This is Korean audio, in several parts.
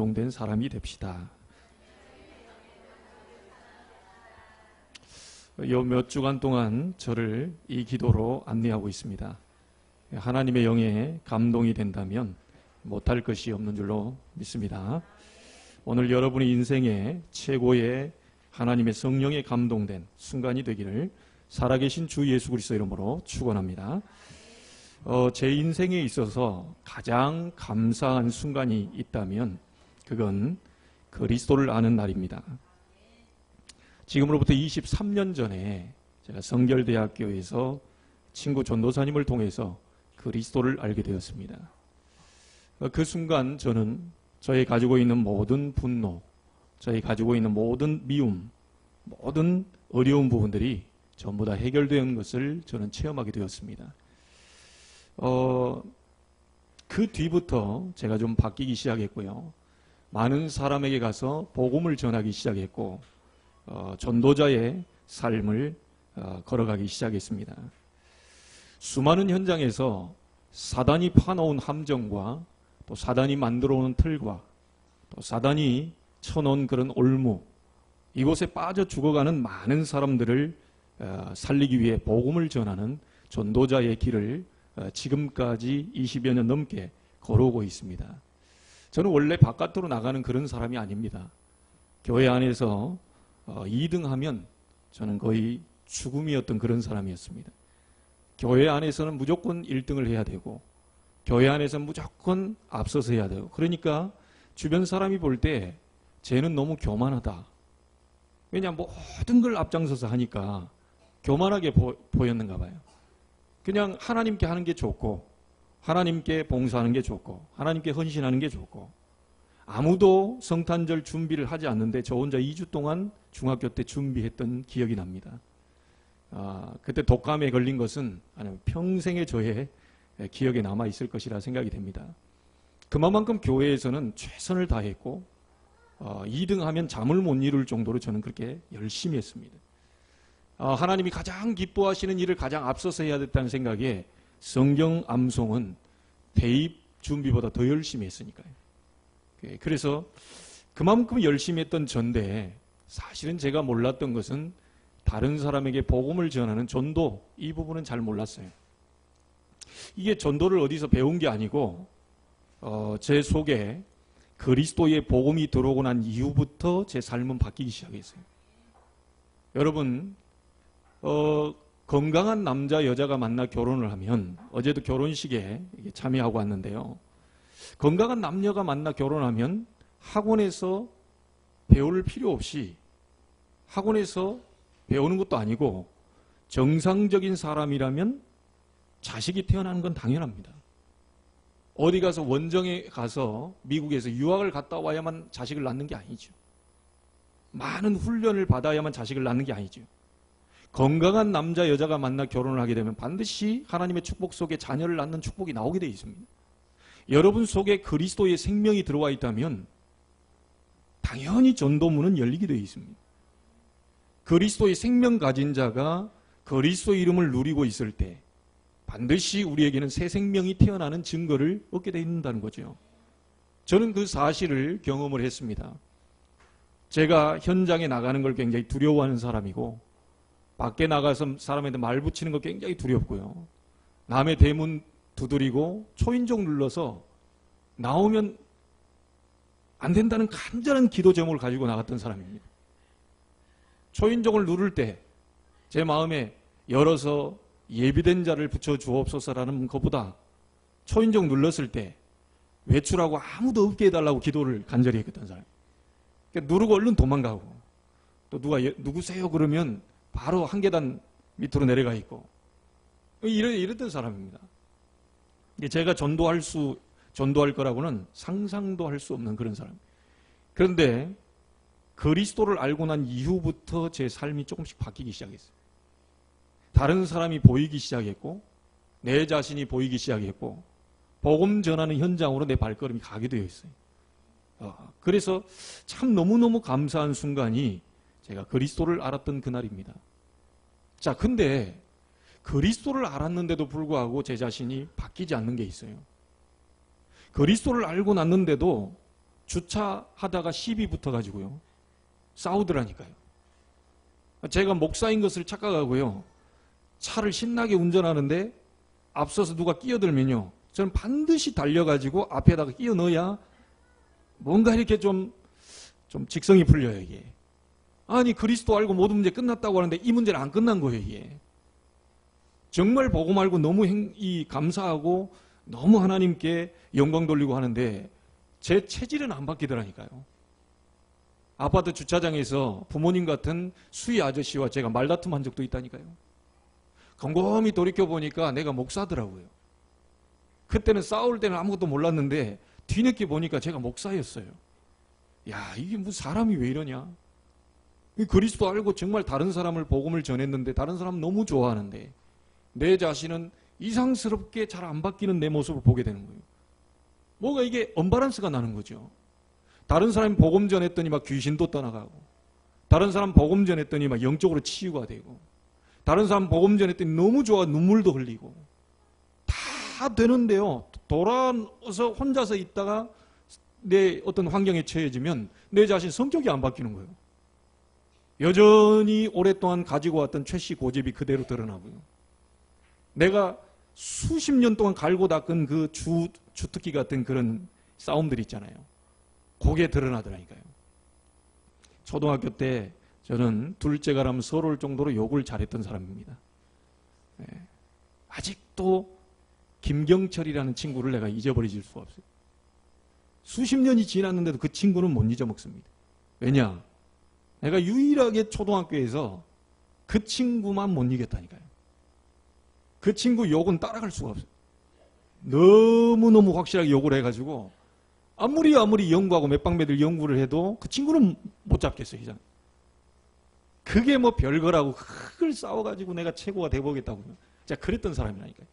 감동된 사람이 됩시다. 요 몇 주간 동안 저를 이 기도로 안내하고 있습니다. 하나님의 영에 감동이 된다면 못할 것이 없는 줄로 믿습니다. 오늘 여러분의 인생에 최고의 하나님의 성령에 감동된 순간이 되기를 살아계신 주 예수 그리스도 이름으로 축원합니다. 제 인생에 있어서 가장 감사한 순간이 있다면 그건 그리스도를 아는 날입니다. 지금으로부터 23년 전에 제가 성결대학교에서 친구 전도사님을 통해서 그리스도를 알게 되었습니다. 그 순간 저는 저희 가지고 있는 모든 분노, 저희 가지고 있는 모든 미움, 모든 어려운 부분들이 전부 다 해결된 것을 저는 체험하게 되었습니다. 그 뒤부터 제가 좀 바뀌기 시작했고요. 많은 사람에게 가서 복음을 전하기 시작했고 전도자의 삶을 걸어가기 시작했습니다. 수많은 현장에서 사단이 파놓은 함정과 또 사단이 만들어 오는 틀과 또 사단이 쳐놓은 그런 올무, 이곳에 빠져 죽어가는 많은 사람들을 살리기 위해 복음을 전하는 전도자의 길을 지금까지 20여 년 넘게 걸어오고 있습니다. 저는 원래 바깥으로 나가는 그런 사람이 아닙니다. 교회 안에서 2등하면 저는 거의 죽음이었던 그런 사람이었습니다. 교회 안에서는 무조건 1등을 해야 되고 교회 안에서는 무조건 앞서서 해야 되고, 그러니까 주변 사람이 볼 때 쟤는 너무 교만하다. 왜냐, 모든 걸 앞장서서 하니까 교만하게 보였는가 봐요. 그냥 하나님께 하는 게 좋고 하나님께 봉사하는 게 좋고 하나님께 헌신하는 게 좋고, 아무도 성탄절 준비를 하지 않는데 저 혼자 2주 동안 중학교 때 준비했던 기억이 납니다. 그때 독감에 걸린 것은 평생의 저의 기억에 남아있을 것이라 생각이 됩니다. 그만큼 교회에서는 최선을 다했고 2등 하면 잠을 못 이룰 정도로 저는 그렇게 열심히 했습니다. 하나님이 가장 기뻐하시는 일을 가장 앞서서 해야 됐다는 생각에 성경 암송은 대입 준비보다 더 열심히 했으니까요. 그래서 그만큼 열심히 했던 전데, 사실은 제가 몰랐던 것은 다른 사람에게 복음을 전하는 전도, 이 부분은 잘 몰랐어요. 이게 전도를 어디서 배운 게 아니고 제 속에 그리스도의 복음이 들어오고 난 이후부터 제 삶은 바뀌기 시작했어요. 여러분, 건강한 남자 여자가 만나 결혼을 하면, 어제도 결혼식에 참여하고 왔는데요, 건강한 남녀가 만나 결혼하면 학원에서 배울 필요 없이, 학원에서 배우는 것도 아니고 정상적인 사람이라면 자식이 태어나는 건 당연합니다. 어디 가서 원정에 가서 미국에서 유학을 갔다 와야만 자식을 낳는 게 아니죠. 많은 훈련을 받아야만 자식을 낳는 게 아니죠. 건강한 남자 여자가 만나 결혼을 하게 되면 반드시 하나님의 축복 속에 자녀를 낳는 축복이 나오게 되어 있습니다. 여러분 속에 그리스도의 생명이 들어와 있다면 당연히 전도문은 열리게 되어 있습니다. 그리스도의 생명 가진 자가 그리스도의 이름을 누리고 있을 때 반드시 우리에게는 새 생명이 태어나는 증거를 얻게 되어 있다는 거죠. 저는 그 사실을 경험을 했습니다. 제가 현장에 나가는 걸 굉장히 두려워하는 사람이고, 밖에 나가서 사람한테 말 붙이는 거 굉장히 두렵고요. 남의 대문 두드리고 초인종 눌러서 나오면 안 된다는 간절한 기도 제목을 가지고 나갔던 사람입니다. 초인종을 누를 때 제 마음에 열어서 예비된 자를 붙여 주옵소서라는 것보다 초인종 눌렀을 때 외출하고 아무도 없게 해달라고 기도를 간절히 했던 사람. 그러니까 누르고 얼른 도망가고, 또 누가 누구세요 그러면 바로 한 계단 밑으로 내려가 있고, 이랬던 사람입니다. 제가 전도할 거라고는 상상도 할 수 없는 그런 사람. 그런데 그리스도를 알고 난 이후부터 제 삶이 조금씩 바뀌기 시작했어요. 다른 사람이 보이기 시작했고, 내 자신이 보이기 시작했고, 복음 전하는 현장으로 내 발걸음이 가게 되어 있어요. 그래서 참 너무너무 감사한 순간이 제가 그리스도를 알았던 그날입니다. 자, 근데 그리스도를 알았는데도 불구하고 제 자신이 바뀌지 않는 게 있어요. 그리스도를 알고 났는데도 주차하다가 시비 붙어가지고요. 싸우더라니까요. 제가 목사인 것을 착각하고요. 차를 신나게 운전하는데 앞서서 누가 끼어들면요. 저는 반드시 달려가지고 앞에다가 끼어 넣어야 뭔가 이렇게 좀 직성이 풀려요, 이게. 아니, 그리스도 알고 모든 문제 끝났다고 하는데 이 문제는 안 끝난 거예요, 이게. 정말 복음 알고 너무 감사하고 너무 하나님께 영광 돌리고 하는데 제 체질은 안 바뀌더라니까요. 아파트 주차장에서 부모님 같은 수희 아저씨와 제가 말다툼한 적도 있다니까요. 곰곰이 돌이켜보니까 내가 목사더라고요. 그때는 싸울 때는 아무것도 몰랐는데 뒤늦게 보니까 제가 목사였어요. 야, 이게 무슨 사람이 왜 이러냐. 그리스도 알고 정말 다른 사람을 복음을 전했는데 다른 사람 너무 좋아하는데 내 자신은 이상스럽게 잘 안 바뀌는 내 모습을 보게 되는 거예요. 뭐가 이게 언밸런스가 나는 거죠. 다른 사람이 복음 전했더니 막 귀신도 떠나가고, 다른 사람 복음 전했더니 막 영적으로 치유가 되고, 다른 사람 복음 전했더니 너무 좋아 눈물도 흘리고 다 되는데요. 돌아서 혼자서 있다가 내 어떤 환경에 처해지면 내 자신 성격이 안 바뀌는 거예요. 여전히 오랫동안 가지고 왔던 최씨 고집이 그대로 드러나고요. 내가 수십 년 동안 갈고 닦은 그 주특기 같은 그런 싸움들이 있잖아요. 그게 드러나더라니까요. 초등학교 때 저는 둘째가라면 서러울 정도로 욕을 잘했던 사람입니다. 네. 아직도 김경철이라는 친구를 내가 잊어버릴 수가 없어요. 수십 년이 지났는데도 그 친구는 못 잊어먹습니다. 왜냐? 내가 유일하게 초등학교에서 그 친구만 못 이겼다니까요. 그 친구 욕은 따라갈 수가 없어요. 너무너무 확실하게 욕을 해가지고 아무리 연구하고 몇방매들 연구를 해도 그 친구는 못 잡겠어요. 이제. 그게 뭐 별거라고 그걸 싸워가지고 내가 최고가 돼보겠다고 제가 그랬던 사람이라니까요.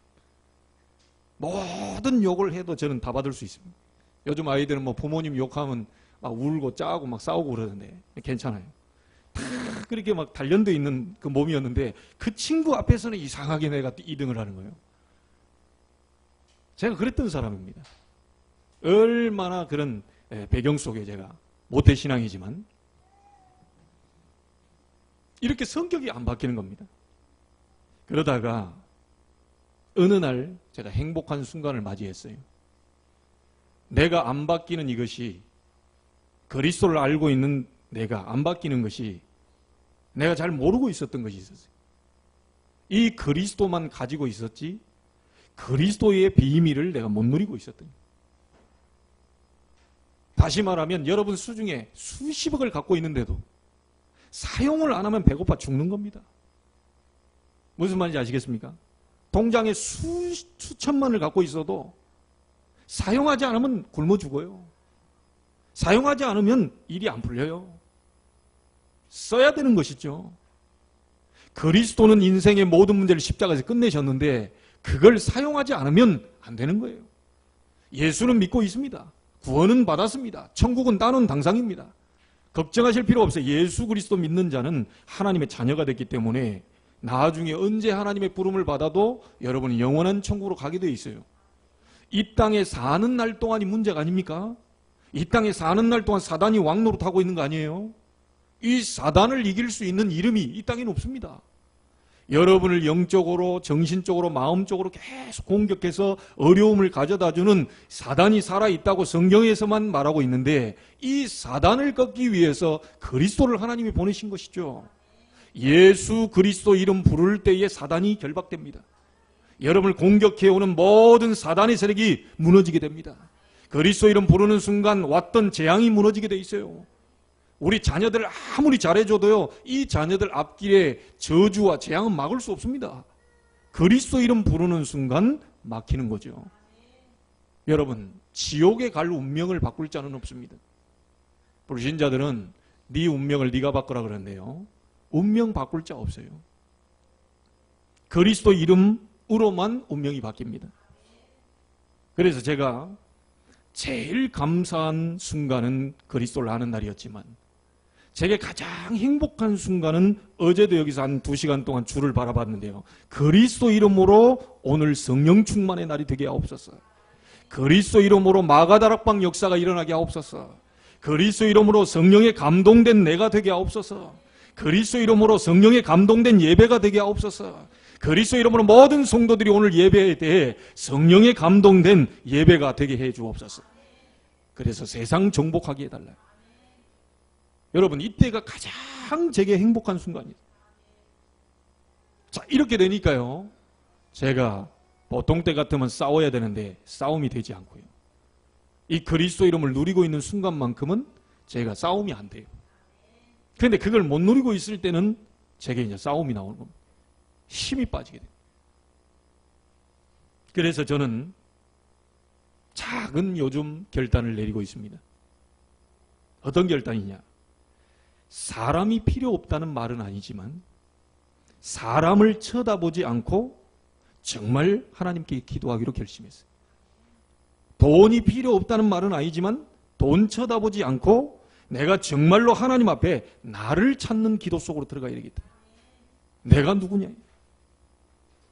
모든 욕을 해도 저는 다 받을 수 있습니다. 요즘 아이들은 뭐 부모님 욕하면 막 울고 짜고 막 싸우고 그러는데 괜찮아요. 다 그렇게 막 단련되어 있는 그 몸이었는데 그 친구 앞에서는 이상하게 내가 2등을 하는 거예요. 제가 그랬던 사람입니다. 얼마나 그런 배경 속에 제가 모태신앙이지만 이렇게 성격이 안 바뀌는 겁니다. 그러다가 어느 날 제가 행복한 순간을 맞이했어요. 내가 안 바뀌는 이것이 그리스도를 알고 있는 내가 안 바뀌는 것이 내가 잘 모르고 있었던 것이 있었어요. 이 그리스도만 가지고 있었지 그리스도의 비밀을 내가 못 누리고 있었던 거예요. 다시 말하면 여러분 수중에 수십억을 갖고 있는데도 사용을 안 하면 배고파 죽는 겁니다. 무슨 말인지 아시겠습니까? 통장에 수천만을 갖고 있어도 사용하지 않으면 굶어 죽어요. 사용하지 않으면 일이 안 풀려요. 써야 되는 것이죠. 그리스도는 인생의 모든 문제를 십자가에서 끝내셨는데 그걸 사용하지 않으면 안 되는 거예요. 예수는 믿고 있습니다. 구원은 받았습니다. 천국은 따놓은 당상입니다. 걱정하실 필요 없어요. 예수 그리스도 믿는 자는 하나님의 자녀가 됐기 때문에 나중에 언제 하나님의 부름을 받아도 여러분이 영원한 천국으로 가게 돼 있어요. 이 땅에 사는 날 동안이 문제가 아닙니까? 이 땅에 사는 날 동안 사단이 왕노릇하고 있는 거 아니에요? 이 사단을 이길 수 있는 이름이 이 땅에는 없습니다. 여러분을 영적으로, 정신적으로, 마음적으로 계속 공격해서 어려움을 가져다주는 사단이 살아있다고 성경에서만 말하고 있는데 이 사단을 꺾기 위해서 그리스도를 하나님이 보내신 것이죠. 예수 그리스도 이름 부를 때에 사단이 결박됩니다. 여러분을 공격해오는 모든 사단의 세력이 무너지게 됩니다. 그리스도 이름 부르는 순간 왔던 재앙이 무너지게 돼 있어요. 우리 자녀들 아무리 잘해줘도요, 이 자녀들 앞길에 저주와 재앙은 막을 수 없습니다. 그리스도 이름 부르는 순간 막히는 거죠. 여러분, 지옥에 갈 운명을 바꿀 자는 없습니다. 불신자들은 네 운명을 네가 바꾸라 그러는데요, 운명 바꿀 자 없어요. 그리스도 이름으로만 운명이 바뀝니다. 그래서 제가 제일 감사한 순간은 그리스도를 아는 날이었지만 제게 가장 행복한 순간은 어제도 여기서 한 2시간 동안 주를 바라봤는데요. 그리스도 이름으로 오늘 성령 충만의 날이 되게 하옵소서. 그리스도 이름으로 마가다락방 역사가 일어나게 하옵소서. 그리스도 이름으로 성령에 감동된 내가 되게 하옵소서. 그리스도 이름으로 성령에 감동된 예배가 되게 하옵소서. 그리스도 이름으로 모든 성도들이 오늘 예배에 대해 성령에 감동된 예배가 되게 해 주옵소서. 그래서 세상 정복하게 해달라요. 여러분, 이때가 가장 제게 행복한 순간이에요. 자, 이렇게 되니까요, 제가 보통 때 같으면 싸워야 되는데 싸움이 되지 않고요, 이 그리스도 이름을 누리고 있는 순간만큼은 제가 싸움이 안 돼요. 그런데 그걸 못 누리고 있을 때는 제게 이제 싸움이 나오는 겁니다. 힘이 빠지게 돼요. 그래서 저는 작은 요즘 결단을 내리고 있습니다. 어떤 결단이냐? 사람이 필요 없다는 말은 아니지만 사람을 쳐다보지 않고 정말 하나님께 기도하기로 결심했어요. 돈이 필요 없다는 말은 아니지만 돈 쳐다보지 않고 내가 정말로 하나님 앞에 나를 찾는 기도 속으로 들어가야 되겠다. 내가 누구냐?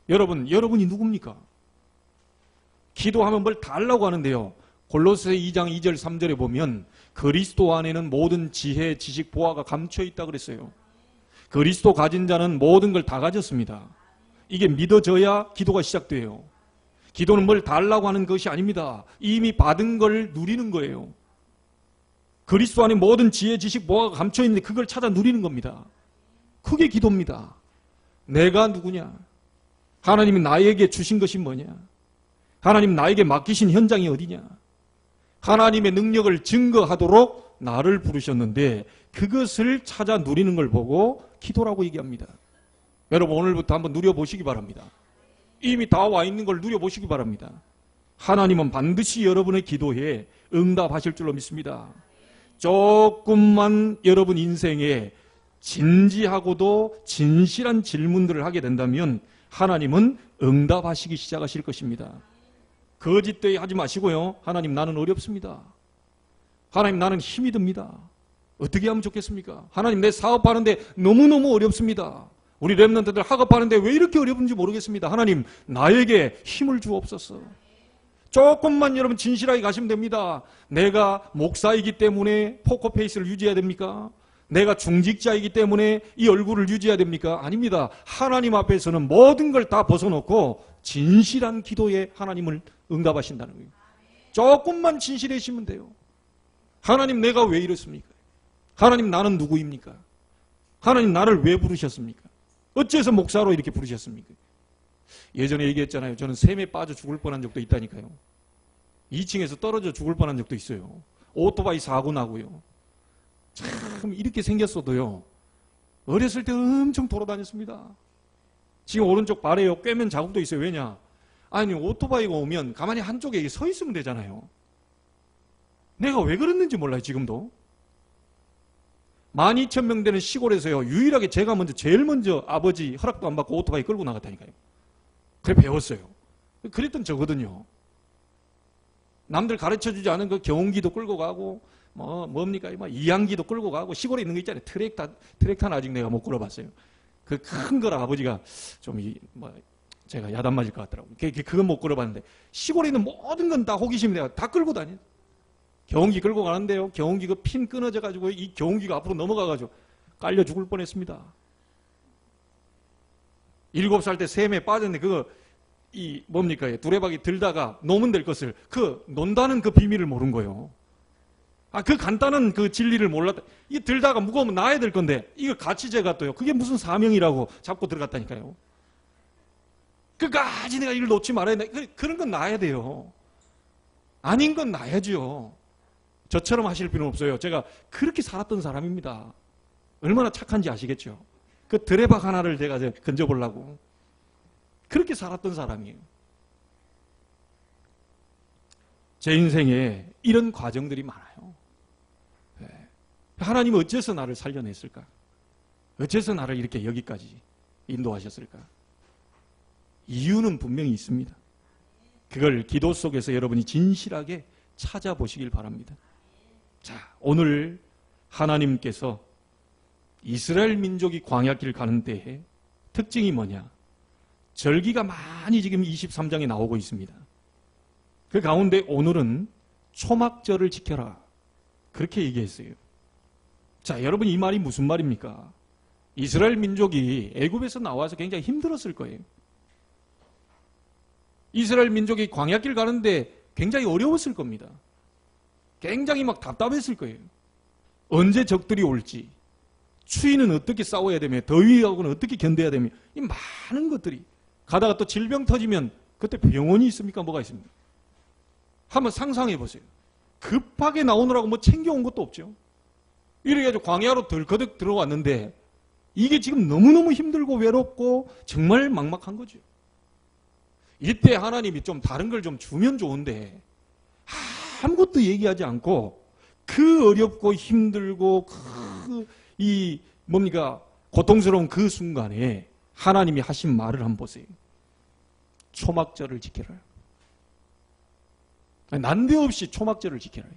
여러분이 누굽니까? 기도하면 뭘 달라고 하는데요, 골로새 2장 2절 3절에 보면 그리스도 안에는 모든 지혜, 지식, 보화가 감춰 있다 그랬어요. 그리스도 가진 자는 모든 걸 다 가졌습니다. 이게 믿어져야 기도가 시작돼요. 기도는 뭘 달라고 하는 것이 아닙니다. 이미 받은 걸 누리는 거예요. 그리스도 안에 모든 지혜, 지식, 보화가 감춰 있는데 그걸 찾아 누리는 겁니다. 그게 기도입니다. 내가 누구냐? 하나님이 나에게 주신 것이 뭐냐? 하나님 나에게 맡기신 현장이 어디냐? 하나님의 능력을 증거하도록 나를 부르셨는데 그것을 찾아 누리는 걸 보고 기도라고 얘기합니다. 여러분, 오늘부터 한번 누려보시기 바랍니다. 이미 다 와 있는 걸 누려보시기 바랍니다. 하나님은 반드시 여러분의 기도에 응답하실 줄로 믿습니다. 조금만 여러분 인생에 진지하고도 진실한 질문들을 하게 된다면 하나님은 응답하시기 시작하실 것입니다. 거짓되이 하지 마시고요, 하나님 나는 어렵습니다. 하나님 나는 힘이 듭니다. 어떻게 하면 좋겠습니까? 하나님 내 사업하는데 너무너무 어렵습니다. 우리 렘넌트들 학업하는데 왜 이렇게 어려운지 모르겠습니다. 하나님 나에게 힘을 주옵소서. 조금만 여러분 진실하게 가시면 됩니다. 내가 목사이기 때문에 포커페이스를 유지해야 됩니까? 내가 중직자이기 때문에 이 얼굴을 유지해야 됩니까? 아닙니다. 하나님 앞에서는 모든 걸 다 벗어놓고 진실한 기도에 하나님을 응답하신다는 거예요. 조금만 진실해지면 돼요. 하나님 내가 왜 이렇습니까? 하나님 나는 누구입니까? 하나님 나를 왜 부르셨습니까? 어째서 목사로 이렇게 부르셨습니까? 예전에 얘기했잖아요. 저는 샘에 빠져 죽을 뻔한 적도 있다니까요. 2층에서 떨어져 죽을 뻔한 적도 있어요. 오토바이 사고 나고요. 참 이렇게 생겼어도요, 어렸을 때 엄청 돌아다녔습니다. 지금 오른쪽 발에요, 꿰맨 자국도 있어요. 왜냐? 아니 오토바이가 오면 가만히 한쪽에 서 있으면 되잖아요. 내가 왜 그랬는지 몰라요. 지금도 12,000명 되는 시골에서요, 유일하게 제가 제일 먼저 아버지 허락도 안 받고 오토바이 끌고 나갔다니까요. 그래 배웠어요. 그랬던 저거든요. 남들 가르쳐주지 않은 그 경운기도 끌고 가고 뭡니까? 이항기도 끌고 가고 시골에 있는 거 있잖아요. 트랙터는 아직 내가 못 끌어봤어요. 그 큰 거라 아버지가 좀 제가 야단 맞을 것 같더라고요. 그건 못 끌어봤는데 시골에 있는 모든 건 다 호기심이 내가 다 끌고 다녀요. 경운기 끌고 가는데요, 경운기 그 핀 끊어져 가지고 이 경운기가 앞으로 넘어가 가지고 깔려 죽을 뻔했습니다. 7살 때 샘에 빠졌는데 그거 두레박이 들다가 놓으면 될 것을 논다는 그 비밀을 모른 거예요. 그 간단한 그 진리를 몰랐다. 이게 들다가 무거우면 놔야 될 건데 이거 같이 제가 또요, 그게 무슨 사명이라고 잡고 들어갔다니까요. 끝까지 내가 이걸 놓지 말아야 돼. 그런 건 놔야 돼요. 아닌 건 놔야죠. 저처럼 하실 필요는 없어요. 제가 그렇게 살았던 사람입니다. 얼마나 착한지 아시겠죠? 그 드레박 하나를 제가 건져보려고 그렇게 살았던 사람이에요. 제 인생에 이런 과정들이 많아요. 하나님은 어째서 나를 살려냈을까? 어째서 나를 이렇게 여기까지 인도하셨을까? 이유는 분명히 있습니다. 그걸 기도 속에서 여러분이 진실하게 찾아보시길 바랍니다. 자, 오늘 하나님께서 이스라엘 민족이 광야길 가는 때에 특징이 뭐냐? 절기가 많이 지금 23장에 나오고 있습니다. 그 가운데 오늘은 초막절을 지켜라. 그렇게 얘기했어요. 자, 여러분 이 말이 무슨 말입니까? 이스라엘 민족이 애굽에서 나와서 굉장히 힘들었을 거예요. 이스라엘 민족이 광야길 가는데 굉장히 어려웠을 겁니다. 굉장히 막 답답했을 거예요. 언제 적들이 올지, 추위는 어떻게 싸워야 되며, 더위하고는 어떻게 견뎌야 되며, 이 많은 것들이. 가다가 또 질병 터지면 그때 병원이 있습니까? 뭐가 있습니까? 한번 상상해 보세요. 급하게 나오느라고 뭐 챙겨온 것도 없죠. 이래가지고 광야로 덜커덕 들어왔는데 이게 지금 너무너무 힘들고 외롭고 정말 막막한 거죠. 이때 하나님이 좀 다른 걸 좀 주면 좋은데 아무것도 얘기하지 않고 그 어렵고 힘들고 이 뭡니까 고통스러운 그 순간에 하나님이 하신 말을 한번 보세요. 초막절을 지켜라. 난데없이 초막절을 지켜라.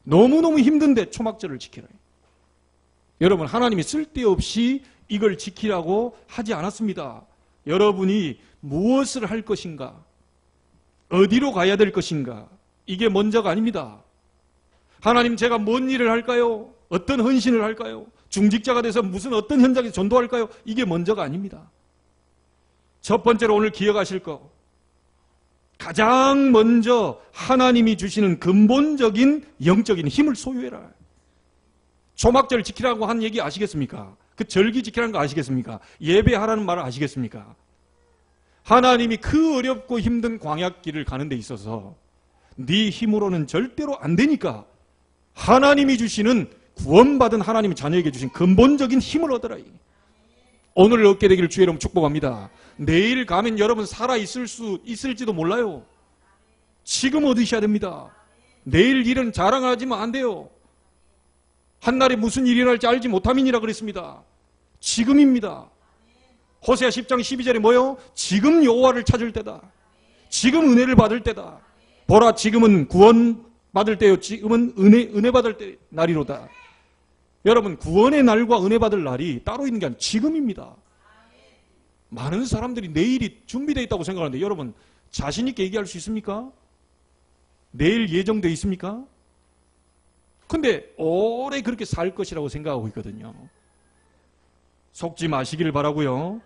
너무너무 힘든데 초막절을 지켜라. 여러분, 하나님이 쓸데없이 이걸 지키라고 하지 않았습니다. 여러분이 무엇을 할 것인가, 어디로 가야 될 것인가, 이게 먼저가 아닙니다. 하나님, 제가 뭔 일을 할까요? 어떤 헌신을 할까요? 중직자가 돼서 무슨 어떤 현장에서 전도할까요? 이게 먼저가 아닙니다. 첫 번째로 오늘 기억하실 거, 가장 먼저 하나님이 주시는 근본적인 영적인 힘을 소유해라. 초막절 지키라고 한 얘기 아시겠습니까? 그 절기 지키라는 거 아시겠습니까? 예배하라는 말을 아시겠습니까? 하나님이 그 어렵고 힘든 광야길을 가는 데 있어서 네 힘으로는 절대로 안 되니까 하나님이 주시는, 구원받은 하나님이 자녀에게 주신 근본적인 힘을 얻어라. 오늘 얻게 되기를 주의 이름으로 축복합니다. 내일 가면 여러분 살아있을 수 있을지도 몰라요. 지금 얻으셔야 됩니다. 내일 일은 자랑하지만 안 돼요. 한날에 무슨 일이 일어날지 알지 못함이니라 그랬습니다. 지금입니다. 호세아 10장 12절에 뭐요? 지금 여호와를 찾을 때다. 지금 은혜를 받을 때다. 보라, 지금은 구원 받을 때요, 지금은 은혜 받을 때 날이로다. 여러분, 구원의 날과 은혜 받을 날이 따로 있는 게 아니라 지금입니다. 많은 사람들이 내일이 준비되어 있다고 생각하는데 여러분, 자신 있게 얘기할 수 있습니까? 내일 예정되어 있습니까? 근데 오래 그렇게 살 것이라고 생각하고 있거든요. 속지 마시기를 바라고요.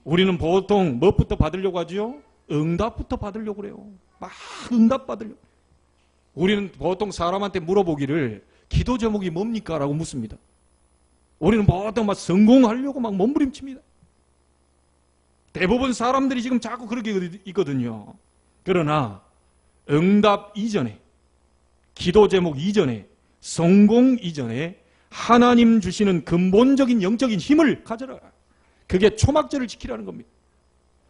우리는 보통 무엇부터 받으려고 하죠? 응답부터 받으려고 그래요. 막 응답 받으려고. 우리는 보통 사람한테 물어보기를 기도 제목이 뭡니까? 라고 묻습니다. 우리는 보통 막 성공하려고 막 몸부림칩니다. 대부분 사람들이 지금 자꾸 그렇게 있거든요. 그러나 응답 이전에, 기도 제목 이전에, 성공 이전에 하나님 주시는 근본적인 영적인 힘을 가져라. 그게 초막절을 지키라는 겁니다.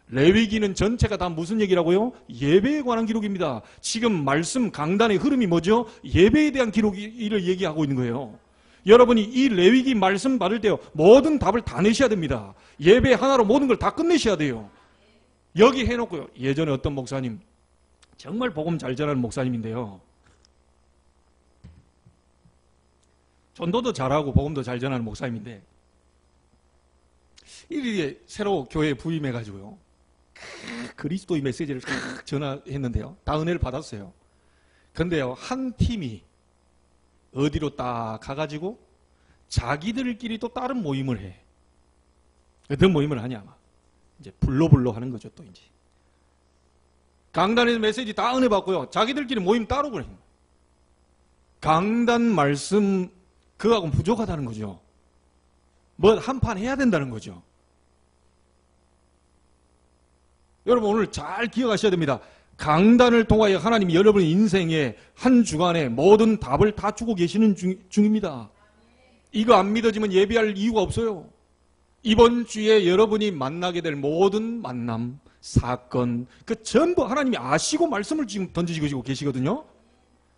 레위기는 전체가 다 무슨 얘기라고요? 예배에 관한 기록입니다. 지금 말씀 강단의 흐름이 뭐죠? 예배에 대한 기록을 얘기하고 있는 거예요. 여러분이 이 레위기 말씀 받을 때요, 모든 답을 다 내셔야 됩니다. 예배 하나로 모든 걸 다 끝내셔야 돼요. 여기 해놓고요. 예전에 어떤 목사님, 정말 복음 잘 전하는 목사님인데요, 전도도 잘하고 복음도 잘 전하는 목사님인데 일일이 새로 교회에 부임해가지고요, 그리스도의 메시지를 전화했는데요, 다 은혜를 받았어요. 근데요, 한 팀이 어디로 딱 가가지고 자기들끼리 또 다른 모임을 해. 어떤 모임을 하냐, 아마 이제 불로불로 하는 거죠. 또 이제 강단에서 메시지 다 은혜 받고요, 자기들끼리 모임 따로 그래요. 강단 말씀 그거하고는 부족하다는 거죠. 뭐 한판 해야 된다는 거죠. 여러분, 오늘 잘 기억하셔야 됩니다. 강단을 통하여 하나님이 여러분의 인생의 한 주간에 모든 답을 다 주고 계시는 중입니다. 이거 안 믿어지면 예배할 이유가 없어요. 이번 주에 여러분이 만나게 될 모든 만남, 사건, 그 전부 하나님이 아시고 말씀을 지금 던지시고 계시거든요.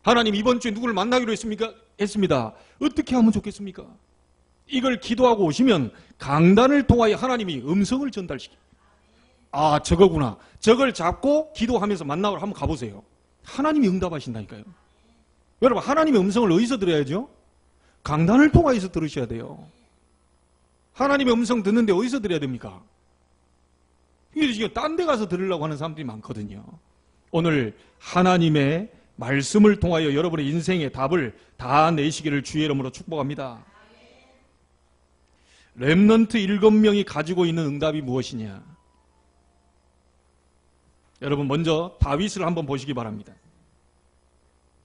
하나님 이번 주에 누구를 만나기로 했습니다. 어떻게 하면 좋겠습니까? 이걸 기도하고 오시면 강단을 통하여 하나님이 음성을 전달시킵니다. 아, 저거구나. 저걸 잡고 기도하면서 만나러 한번 가보세요. 하나님이 응답하신다니까요. 여러분, 하나님의 음성을 어디서 들어야죠? 강단을 통하여서 들으셔야 돼요. 하나님의 음성 듣는데 어디서 들어야 됩니까? 이게 지금 딴 데 가서 들으려고 하는 사람들이 많거든요. 오늘 하나님의 말씀을 통하여 여러분의 인생의 답을 다 내시기를 주의 이름으로 축복합니다. 렘넌트 7명이 가지고 있는 응답이 무엇이냐? 여러분 먼저 다윗을 한번 보시기 바랍니다.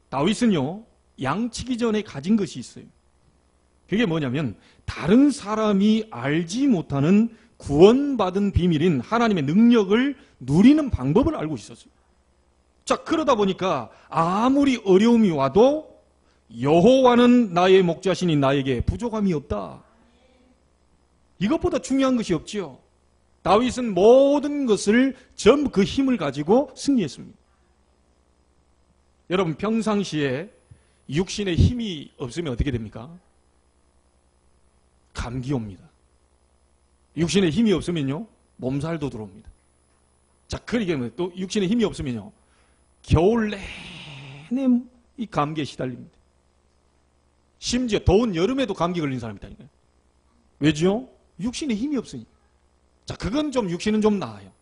다윗은요, 양치기 전에 가진 것이 있어요. 그게 뭐냐면 다른 사람이 알지 못하는 구원받은 비밀인 하나님의 능력을 누리는 방법을 알고 있었어요. 자, 그러다 보니까 아무리 어려움이 와도 여호와는 나의 목자시니 나에게 부족함이 없다. 이것보다 중요한 것이 없지요. 다윗은 모든 것을 전부 그 힘을 가지고 승리했습니다. 여러분 평상시에 육신에 힘이 없으면 어떻게 됩니까? 감기 옵니다. 육신에 힘이 없으면요, 몸살도 들어옵니다. 자, 그러게 또 육신에 힘이 없으면요, 겨울 내내 이 감기에 시달립니다. 심지어 더운 여름에도 감기 걸린 사람이 있다니까요. 왜죠? 육신에 힘이 없으니까. 자, 그건 좀 육신은 좀 나아요.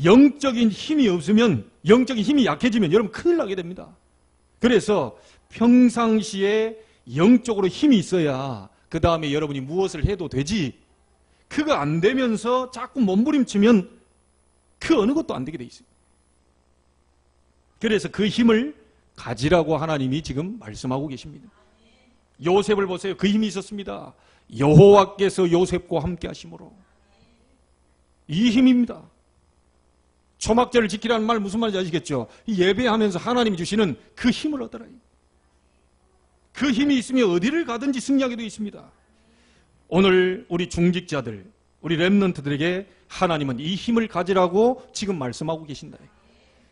영적인 힘이 없으면, 영적인 힘이 약해지면 여러분 큰일 나게 됩니다. 그래서 평상시에 영적으로 힘이 있어야 그 다음에 여러분이 무엇을 해도 되지, 그거 안 되면서 자꾸 몸부림치면 그 어느 것도 안 되게 돼 있어요. 그래서 그 힘을 가지라고 하나님이 지금 말씀하고 계십니다. 요셉을 보세요. 그 힘이 있었습니다. 여호와께서 요셉과 함께 하심으로. 이 힘입니다. 초막절을 지키라는 말 무슨 말인지 아시겠죠? 이 예배하면서 하나님이 주시는 그 힘을 얻어라. 그 힘이 있으면 어디를 가든지 승리하게 되어 있습니다. 오늘 우리 중직자들, 우리 렘넌트들에게 하나님은 이 힘을 가지라고 지금 말씀하고 계신다.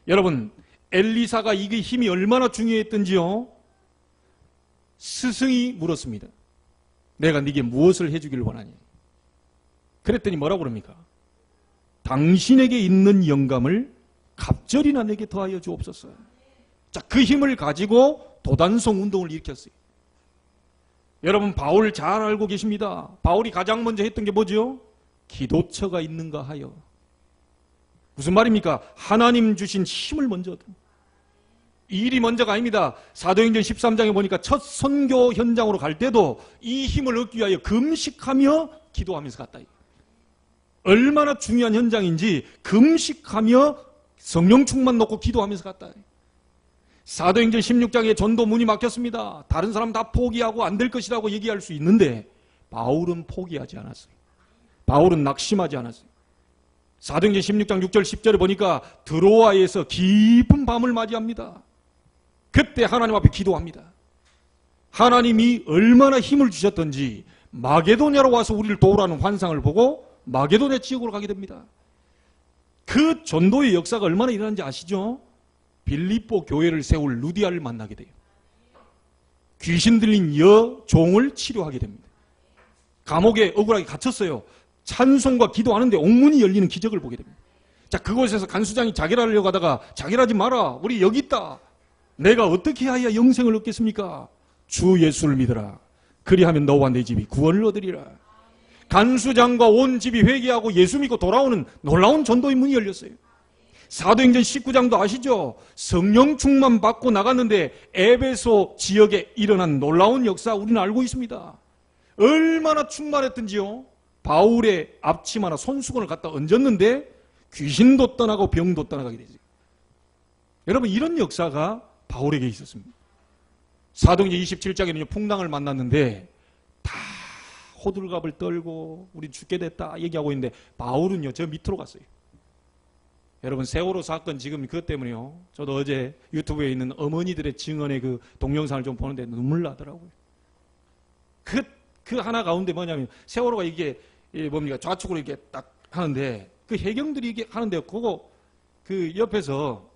여러분, 엘리사가 이게 힘이 얼마나 중요했던지요, 스승이 물었습니다. 내가 네게 무엇을 해주기를 원하니? 그랬더니 뭐라고 그럽니까? 당신에게 있는 영감을 갑절이나 내게 더하여 주옵소서. 자, 그 힘을 가지고 도단성 운동을 일으켰어요. 여러분, 바울 잘 알고 계십니다. 바울이 가장 먼저 했던 게 뭐죠? 기도처가 있는가 하여. 무슨 말입니까? 하나님 주신 힘을 먼저 얻은. 이 일이 먼저가 아닙니다. 사도행전 13장에 보니까 첫 선교 현장으로 갈 때도 이 힘을 얻기 위하여 금식하며 기도하면서 갔다. 얼마나 중요한 현장인지 금식하며 성령 충만 놓고 기도하면서 갔다. 사도행전 16장에 전도 문이 막혔습니다. 다른 사람 다 포기하고 안 될 것이라고 얘기할 수 있는데 바울은 포기하지 않았어요. 바울은 낙심하지 않았어요. 사도행전 16장 6절 10절에 보니까 드로아에서 깊은 밤을 맞이합니다. 그때 하나님 앞에 기도합니다. 하나님이 얼마나 힘을 주셨던지 마게도냐로 와서 우리를 도우라는 환상을 보고 마게도냐 지역으로 가게 됩니다. 그 전도의 역사가 얼마나 일어났는지 아시죠? 빌립보 교회를 세울 루디아를 만나게 돼요. 귀신 들린 여종을 치료하게 됩니다. 감옥에 억울하게 갇혔어요. 찬송과 기도하는데 옥문이 열리는 기적을 보게 됩니다. 자, 그곳에서 간수장이 자결하려고 하려고 하다가 자결하지 마라. 우리 여기 있다. 내가 어떻게 하여 영생을 얻겠습니까? 주 예수를 믿어라. 그리하면 너와 내 집이 구원을 얻으리라. 간수장과 온 집이 회개하고 예수 믿고 돌아오는 놀라운 전도의 문이 열렸어요. 사도행전 19장도 아시죠? 성령 충만 받고 나갔는데 에베소 지역에 일어난 놀라운 역사 우리는 알고 있습니다. 얼마나 충만했던지요. 바울의 앞치마나 손수건을 갖다 얹었는데 귀신도 떠나고 병도 떠나가게 되죠. 여러분, 이런 역사가 바울에게 있었습니다. 사도행전 27장에는 풍랑을 만났는데 다 호들갑을 떨고 우리 죽게 됐다 얘기하고 있는데 바울은요, 저 밑으로 갔어요. 여러분, 세월호 사건 지금 그것 때문에요. 저도 어제 유튜브에 있는 어머니들의 증언의 그 동영상을 좀 보는데 눈물 나더라고요. 그 하나 가운데 뭐냐면 세월호가 이게 뭡니까? 좌측으로 이렇게 딱 하는데 그 해경들이 이게 하는데 그거 그 옆에서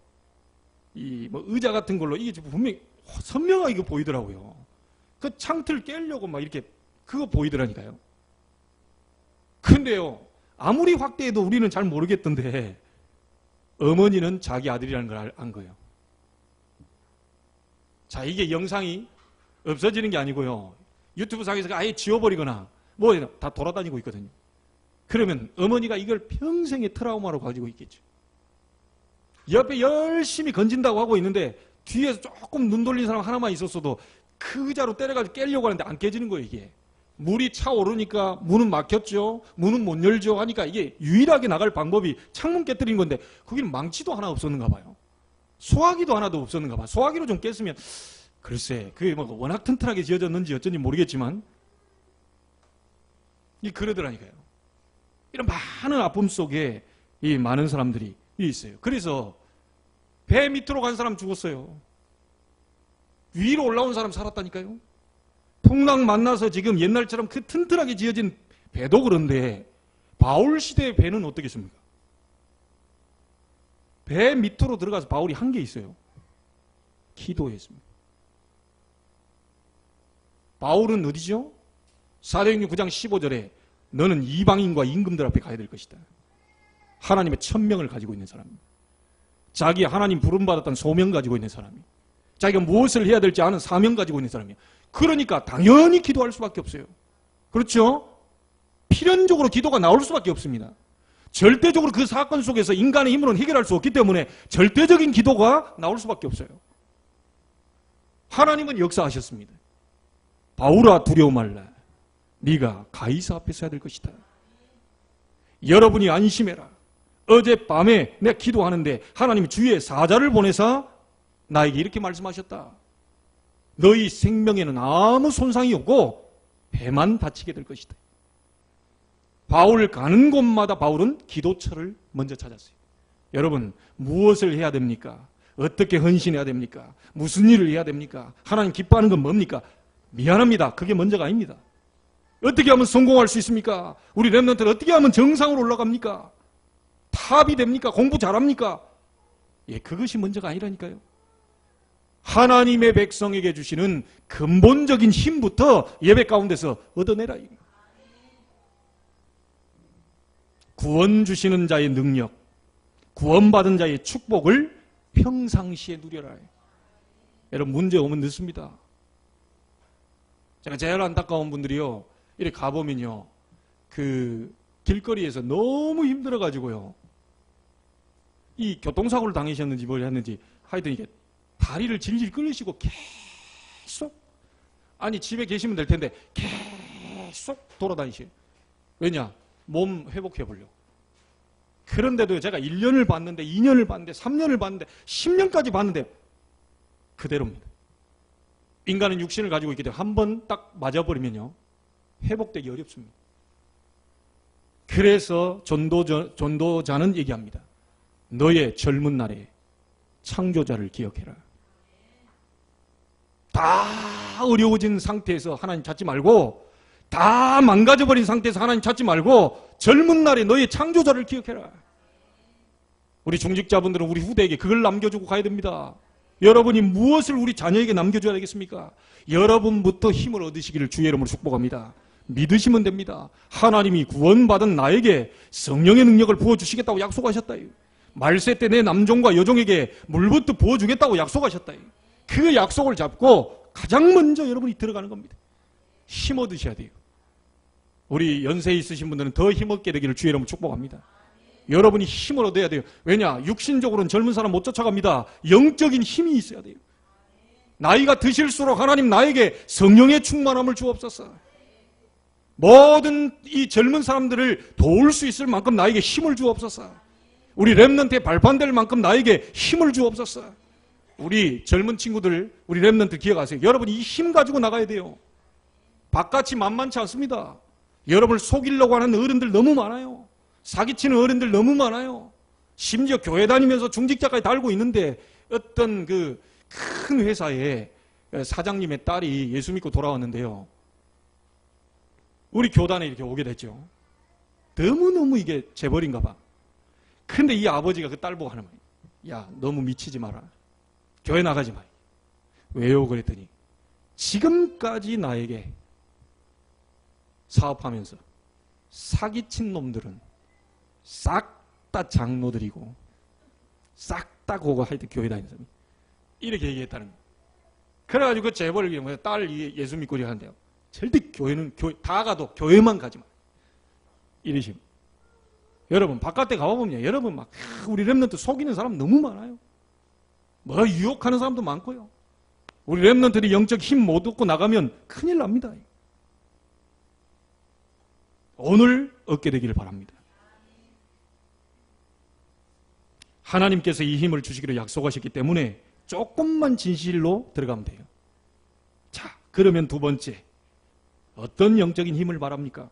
이 뭐 의자 같은 걸로 이게 분명히 선명하게 이거 보이더라고요. 그 창틀 깨려고 막 이렇게 그거 보이더라니까요. 근데요, 아무리 확대해도 우리는 잘 모르겠던데 어머니는 자기 아들이라는 걸 안 거예요. 자, 이게 영상이 없어지는 게 아니고요. 유튜브 상에서 아예 지워버리거나 뭐 다 돌아다니고 있거든요. 그러면 어머니가 이걸 평생의 트라우마로 가지고 있겠죠. 옆에 열심히 건진다고 하고 있는데 뒤에서 조금 눈 돌린 사람 하나만 있었어도 그 의자로 때려가지고 깨려고 하는데 안 깨지는 거예요, 이게. 물이 차오르니까 문은 막혔죠. 문은 못 열죠. 하니까 이게 유일하게 나갈 방법이 창문 깨뜨리는 건데 거기는 망치도 하나 없었는가 봐요. 소화기도 하나도 없었는가 봐. 소화기로 좀 깼으면 글쎄 그게 뭐 워낙 튼튼하게 지어졌는지 어쩐지 모르겠지만 이 그러더라니까요. 이런 많은 아픔 속에 이 많은 사람들이 있어요. 그래서 배 밑으로 간 사람 죽었어요. 위로 올라온 사람 살았다니까요. 풍랑 만나서 지금 옛날처럼 그 튼튼하게 지어진 배도 그런데 바울 시대의 배는 어떻겠습니까? 배 밑으로 들어가서 바울이 한 게 있어요. 기도했습니다. 바울은 어디죠? 사도행전 9장 15절에 너는 이방인과 임금들 앞에 가야 될 것이다. 하나님의 천명을 가지고 있는 사람입니다. 자기 하나님 부름받았던 소명 가지고 있는 사람이, 자기가 무엇을 해야 될지 아는 사명 가지고 있는 사람이에요. 그러니까 당연히 기도할 수밖에 없어요. 그렇죠? 필연적으로 기도가 나올 수밖에 없습니다. 절대적으로 그 사건 속에서 인간의 힘으로는 해결할 수 없기 때문에 절대적인 기도가 나올 수밖에 없어요. 하나님은 역사하셨습니다. 바울아 두려워 말라. 네가 가이사 앞에 서야 될 것이다. 여러분이 안심해라. 어젯밤에 내가 기도하는데 하나님이 주의 사자를 보내사 나에게 이렇게 말씀하셨다. 너희 생명에는 아무 손상이 없고 배만 다치게 될 것이다. 바울 가는 곳마다 바울은 기도처를 먼저 찾았어요. 여러분 무엇을 해야 됩니까? 어떻게 헌신해야 됩니까? 무슨 일을 해야 됩니까? 하나님 기뻐하는 건 뭡니까? 미안합니다. 그게 먼저가 아닙니다. 어떻게 하면 성공할 수 있습니까? 우리 렘넌트는 어떻게 하면 정상으로 올라갑니까? 탑이 됩니까? 공부 잘합니까? 예, 그것이 먼저가 아니라니까요. 하나님의 백성에게 주시는 근본적인 힘부터 예배 가운데서 얻어내라. 구원 주시는 자의 능력, 구원받은 자의 축복을 평상시에 누려라. 여러분 문제 오면 늦습니다. 제가 제일 안타까운 분들이요, 이렇게 가보면요, 그 길거리에서 너무 힘들어가지고요, 이 교통사고를 당하셨는지 뭘 했는지 하여튼 이게 다리를 질질 끌으시고 계속, 아니 집에 계시면 될 텐데 계속 돌아다니셔요. 왜냐? 몸 회복해보려고. 그런데도 제가 1년을 봤는데 2년을 봤는데 3년을 봤는데 10년까지 봤는데 그대로입니다. 인간은 육신을 가지고 있기 때문에 한 번 딱 맞아버리면요 회복되기 어렵습니다. 그래서 전도자는 얘기합니다. 너의 젊은 날에 창조자를 기억해라. 다 어려워진 상태에서 하나님 찾지 말고, 다 망가져버린 상태에서 하나님 찾지 말고 젊은 날에 너의 창조자를 기억해라. 우리 중직자분들은 우리 후대에게 그걸 남겨주고 가야 됩니다. 여러분이 무엇을 우리 자녀에게 남겨줘야 되겠습니까? 여러분부터 힘을 얻으시기를 주의 이름으로 축복합니다. 믿으시면 됩니다. 하나님이 구원받은 나에게 성령의 능력을 부어주시겠다고 약속하셨다. 말세 때 내 남종과 여종에게 물부터 부어주겠다고 약속하셨다. 그 약속을 잡고 가장 먼저 여러분이 들어가는 겁니다. 힘 얻으셔야 돼요. 우리 연세 있으신 분들은 더 힘없게 되기를 주의 이름으로 축복합니다. 여러분이 힘을 얻어야 돼요. 왜냐? 육신적으로는 젊은 사람 못 쫓아갑니다. 영적인 힘이 있어야 돼요. 나이가 드실수록 하나님 나에게 성령의 충만함을 주옵소서. 모든 이 젊은 사람들을 도울 수 있을 만큼 나에게 힘을 주옵소서. 우리 렘넌트에 발판될 만큼 나에게 힘을 주옵소서. 우리 젊은 친구들, 우리 렘넌트 기억하세요. 여러분이 이 힘 가지고 나가야 돼요. 바깥이 만만치 않습니다. 여러분을 속이려고 하는 어른들 너무 많아요. 사기치는 어른들 너무 많아요. 심지어 교회 다니면서 중직자까지 달고 있는데, 어떤 그 큰 회사의 사장님의 딸이 예수 믿고 돌아왔는데요, 우리 교단에 이렇게 오게 됐죠. 너무너무 이게 재벌인가 봐. 근데 이 아버지가 그 딸 보고 하는 말이에요. 야, 너무 미치지 마라. 교회 나가지 마. 왜요? 그랬더니 지금까지 나에게 사업하면서 사기친 놈들은 싹 다 장로들이고 싹 다 그거 하여튼 교회 다니는 사람이 이렇게 얘기했다는 거예요. 그래가지고 그 재벌을 딸 예수 믿고 하는데요, 절대 교회는 다 가도 교회만 가지 마. 이러시면 여러분 바깥에 가보면요, 여러분 막 우리 렘넌트 속이는 사람 너무 많아요. 뭐 유혹하는 사람도 많고요. 우리 렘넌트들이 영적 힘 못 얻고 나가면 큰일 납니다. 오늘 얻게 되기를 바랍니다. 하나님께서 이 힘을 주시기로 약속하셨기 때문에 조금만 진실로 들어가면 돼요. 자, 그러면 두 번째, 어떤 영적인 힘을 바랍니까?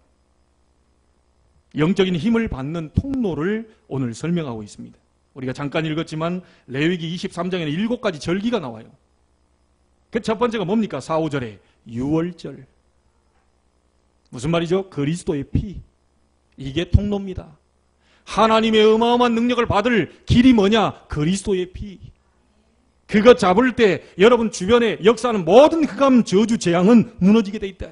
영적인 힘을 받는 통로를 오늘 설명하고 있습니다. 우리가 잠깐 읽었지만 레위기 23장에는 7가지 절기가 나와요. 그 첫 번째가 뭡니까? 4, 5절에 유월절. 무슨 말이죠? 그리스도의 피. 이게 통로입니다. 하나님의 어마어마한 능력을 받을 길이 뭐냐? 그리스도의 피. 그거 잡을 때 여러분 주변에 역사하는 모든 흑암, 저주, 재앙은 무너지게 돼 있다.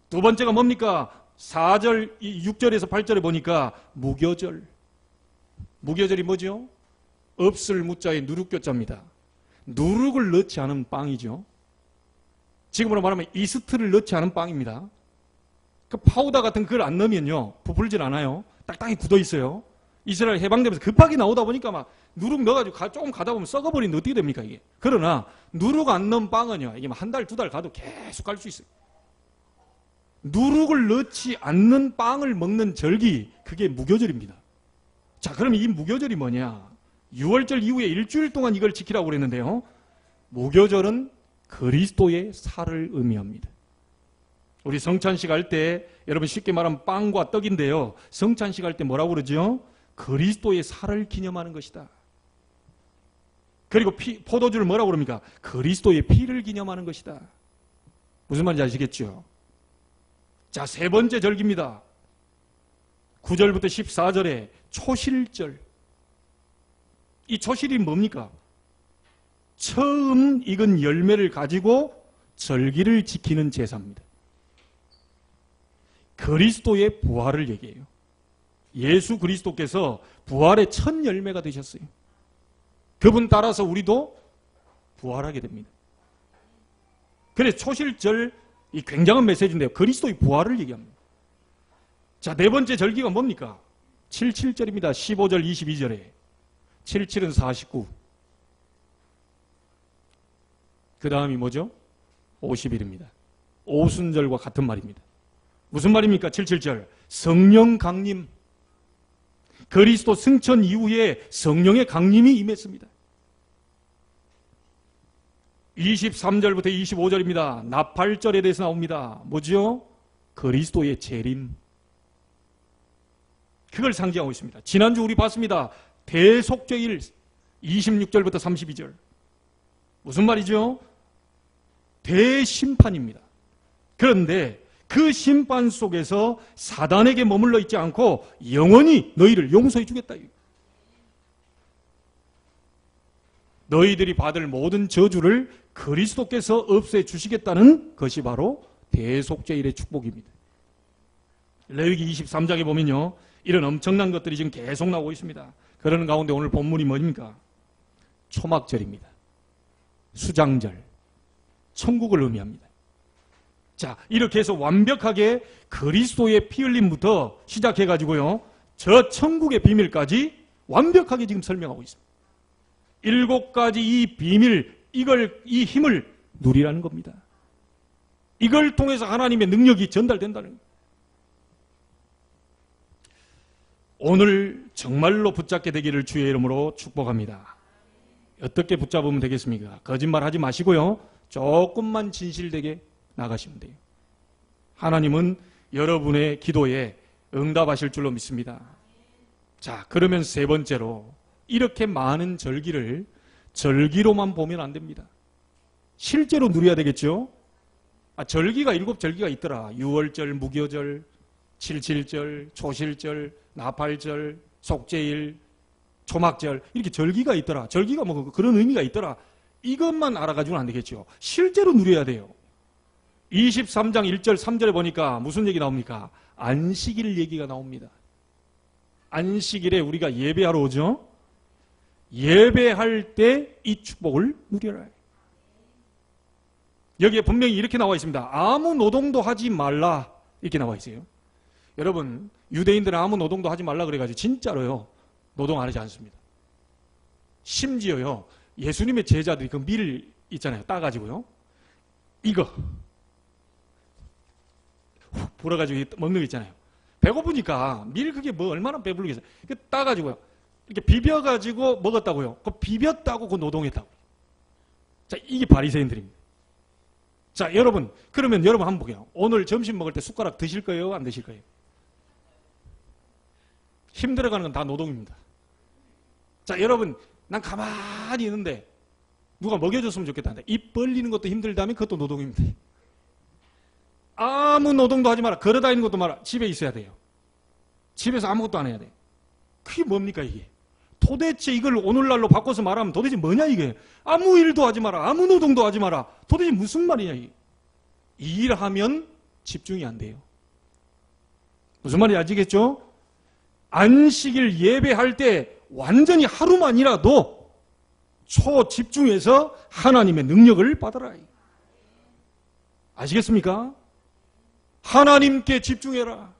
두 번째가 뭡니까? 4절, 6절에서 8절에 보니까 무교절. 무교절이 뭐죠? 없을 무자에 누룩교자입니다. 누룩을 넣지 않은 빵이죠. 지금으로 말하면 이스트를 넣지 않은 빵입니다. 그 파우더 같은 그걸 안 넣으면요, 부풀질 않아요. 딱딱히 굳어 있어요. 이스라엘 해방되면서 급하게 나오다 보니까 막 누룩 넣어가지고 조금 가다 보면 썩어버리는데 어떻게 됩니까, 이게? 그러나 누룩 안 넣은 빵은요, 이게 한 달, 두 달 가도 계속 갈 수 있어요. 누룩을 넣지 않는 빵을 먹는 절기, 그게 무교절입니다. 자, 그럼 이 무교절이 뭐냐? 6월절 이후에 일주일 동안 이걸 지키라고 그랬는데요. 무교절은 그리스도의 살을 의미합니다. 우리 성찬식 할 때 여러분 쉽게 말하면 빵과 떡인데요. 성찬식 할 때 뭐라고 그러죠? 그리스도의 살을 기념하는 것이다. 그리고 포도주를 뭐라고 그럽니까? 그리스도의 피를 기념하는 것이다. 무슨 말인지 아시겠죠? 자, 세 번째 절기입니다. 9절부터 14절에 초실절. 이 초실이 뭡니까? 처음 익은 열매를 가지고 절기를 지키는 제사입니다. 그리스도의 부활을 얘기해요. 예수 그리스도께서 부활의 첫 열매가 되셨어요. 그분 따라서 우리도 부활하게 됩니다. 그래서 초실절, 이 굉장한 메시지인데요. 그리스도의 부활을 얘기합니다. 자, 네 번째 절기가 뭡니까? 77절입니다. 15절, 22절에. 77은 49. 그 다음이 뭐죠? 50일입니다. 오순절과 같은 말입니다. 무슨 말입니까? 77절. 성령 강림. 그리스도 승천 이후에 성령의 강림이 임했습니다. 23절부터 25절입니다. 나팔절에 대해서 나옵니다. 뭐죠? 그리스도의 재림. 그걸 상징하고 있습니다. 지난주 우리 봤습니다. 대속죄일 26절부터 32절. 무슨 말이죠? 대심판입니다. 그런데 그 심판 속에서 사단에게 머물러 있지 않고 영원히 너희를 용서해 주겠다. 너희들이 받을 모든 저주를 그리스도께서 없애 주시겠다는 것이 바로 대속죄일의 축복입니다. 레위기 23장에 보면요, 이런 엄청난 것들이 지금 계속 나오고 있습니다. 그러는 가운데 오늘 본문이 뭡니까? 초막절입니다. 수장절, 천국을 의미합니다. 자, 이렇게 해서 완벽하게 그리스도의 피 흘림부터 시작해가지고요, 저 천국의 비밀까지 완벽하게 지금 설명하고 있습니다. 7가지 이 비밀, 이 힘을 누리라는 겁니다. 이걸 통해서 하나님의 능력이 전달된다는 겁니다. 오늘 정말로 붙잡게 되기를 주의 이름으로 축복합니다. 어떻게 붙잡으면 되겠습니까? 거짓말하지 마시고요, 조금만 진실되게 나가시면 돼요. 하나님은 여러분의 기도에 응답하실 줄로 믿습니다. 자, 그러면 세 번째로, 이렇게 많은 절기를 절기로만 보면 안 됩니다. 실제로 누려야 되겠죠? 절기가 7절기가 있더라. 유월절, 무교절, 77절, 초실절, 나팔절, 속죄일, 초막절, 이렇게 절기가 있더라. 절기가 뭐 그런 의미가 있더라. 이것만 알아가지고는 안 되겠죠. 실제로 누려야 돼요. 23장 1절 3절에 보니까 무슨 얘기 나옵니까? 안식일 얘기가 나옵니다. 안식일에 우리가 예배하러 오죠? 예배할 때 이 축복을 누려라. 여기에 분명히 이렇게 나와 있습니다. 아무 노동도 하지 말라, 이렇게 나와 있어요. 여러분, 유대인들은 아무 노동도 하지 말라 그래가지고 진짜로요, 노동 안 하지 않습니다. 심지어요, 예수님의 제자들이 그 밀 있잖아요. 따가지고요. 이거 훅 불어가지고 먹는 거 있잖아요. 배고프니까 밀 그게 뭐 얼마나 배부르겠어요. 따가지고요. 이렇게 비벼가지고 먹었다고요. 그 비볐다고 그 노동했다고. 자, 이게 바리새인들입니다. 자, 여러분, 그러면 여러분 한번 보게요. 오늘 점심 먹을 때 숟가락 드실 거예요? 안 드실 거예요? 힘들어가는 건 다 노동입니다. 자, 여러분, 난 가만히 있는데 누가 먹여줬으면 좋겠다는데 입 벌리는 것도 힘들다면 그것도 노동입니다. 아무 노동도 하지 마라. 걸어다니는 것도 마라. 집에 있어야 돼요. 집에서 아무것도 안 해야 돼. 그게 뭡니까 이게? 도대체 이걸 오늘날로 바꿔서 말하면 도대체 뭐냐 이게? 아무 일도 하지 마라. 아무 노동도 하지 마라. 도대체 무슨 말이냐 이게? 일하면 집중이 안 돼요. 무슨 말인지 아시겠죠? 안식일 예배할 때 완전히 하루만이라도 초집중해서 하나님의 능력을 받아라. 아시겠습니까? 하나님께 집중해라.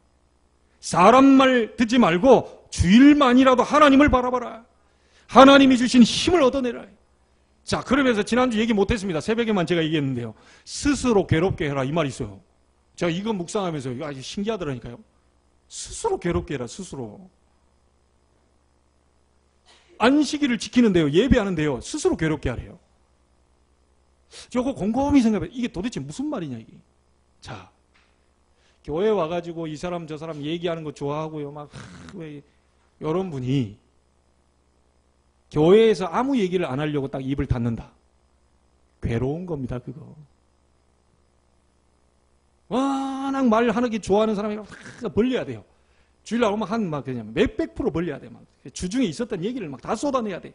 사람 말 듣지 말고 주일만이라도 하나님을 바라봐라. 하나님이 주신 힘을 얻어내라. 자, 그러면서 지난주 얘기 못했습니다. 새벽에만 제가 얘기했는데요. 스스로 괴롭게 해라 이 말이 있어요. 제가 이거 묵상하면서 이거 아주 신기하더라니까요. 스스로 괴롭게 해라. 스스로. 안식일을 지키는데요. 예배하는데요. 스스로 괴롭게 하래요. 저거 곰곰이 생각해. 이게 도대체 무슨 말이냐 이게. 자, 교회 와가지고 이 사람 저 사람 얘기하는 거 좋아하고요. 막 왜 이런 분이 교회에서 아무 얘기를 안 하려고 딱 입을 닫는다. 괴로운 겁니다. 그거. 워낙 말하는 게 좋아하는 사람이 막 벌려야 돼요. 주일날 오면 한 그냥 몇백 프로 벌려야 돼. 막 주중에 있었던 얘기를 막 다 쏟아내야 돼.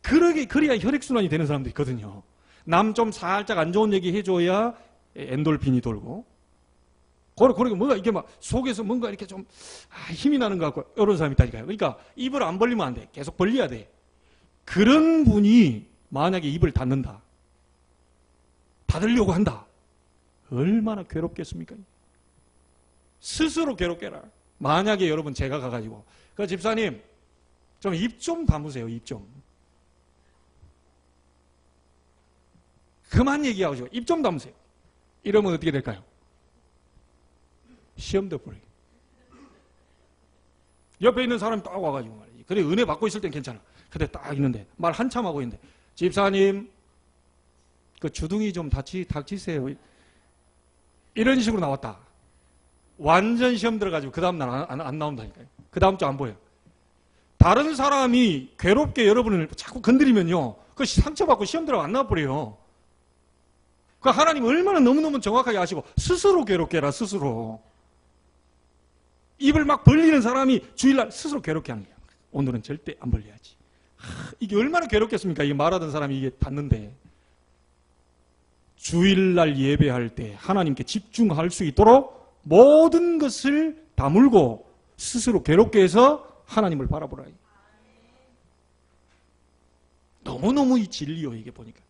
그래야 혈액순환이 되는 사람도 있거든요. 남 좀 살짝 안 좋은 얘기 해줘야 엔돌핀이 돌고. 그리고 뭔가 이게 막 속에서 뭔가 이렇게 좀 힘이 나는 것 같고 이런 사람이 있다니까요. 그러니까 입을 안 벌리면 안 돼. 계속 벌려야 돼. 그런 분이 만약에 입을 닫는다. 닫으려고 한다. 얼마나 괴롭겠습니까? 스스로 괴롭게 해라. 만약에 여러분 제가 가가지고 그 집사님 좀 입 좀 다무세요. 입 좀. 그만 얘기하고 입 좀 다무세요. 이러면 어떻게 될까요? 시험도 버려. 옆에 있는 사람이 딱 와가지고 말이지. 그래 은혜 받고 있을 땐 괜찮아. 근데 딱 있는데 말 한참 하고 있는데 집사님 그 주둥이 좀 닥치세요. 이런 식으로 나왔다. 완전 시험 들어가지고 그 다음 날 안 나온다니까요. 그 다음 주 안 보여요. 다른 사람이 괴롭게 여러분을 자꾸 건드리면요. 그 상처받고 시험 들어가 안 나와버려요. 그 하나님 얼마나 너무너무 정확하게 아시고 스스로 괴롭게 해라. 스스로. 입을 막 벌리는 사람이 주일날 스스로 괴롭게 하는 거야. 오늘은 절대 안 벌려야지. 이게 얼마나 괴롭겠습니까? 이게 말하던 사람이 이게 닫는데. 주일날 예배할 때 하나님께 집중할 수 있도록 모든 것을 다물고 스스로 괴롭게 해서 하나님을 바라보라. 너무너무 이 진리요, 이게 보니까.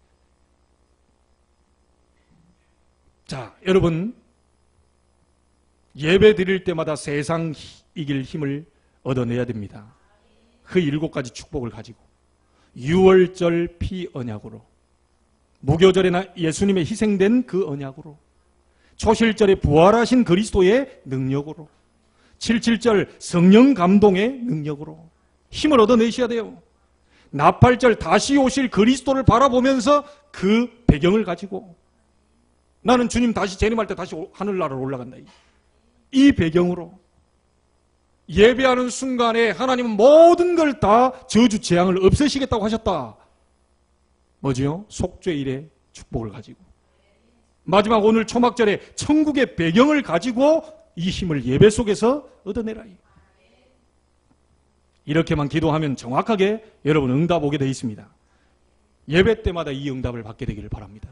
자, 여러분. 예배 드릴 때마다 세상 이길 힘을 얻어내야 됩니다. 그 7가지 축복을 가지고. 유월절 피 언약으로. 무교절에나 예수님의 희생된 그 언약으로. 초실절에 부활하신 그리스도의 능력으로. 77절 성령 감동의 능력으로 힘을 얻어내셔야 돼요. 나팔절 다시 오실 그리스도를 바라보면서 그 배경을 가지고 나는 주님 다시 재림할 때 다시 하늘나라로 올라간다. 이 배경으로 예배하는 순간에 하나님은 모든 걸 다 저주 재앙을 없애시겠다고 하셨다. 뭐지요? 속죄일의 축복을 가지고 마지막 오늘 초막절에 천국의 배경을 가지고 이 힘을 예배 속에서 얻어내라. 이렇게만 기도하면 정확하게 여러분 응답 오게 되어 있습니다. 예배 때마다 이 응답을 받게 되기를 바랍니다.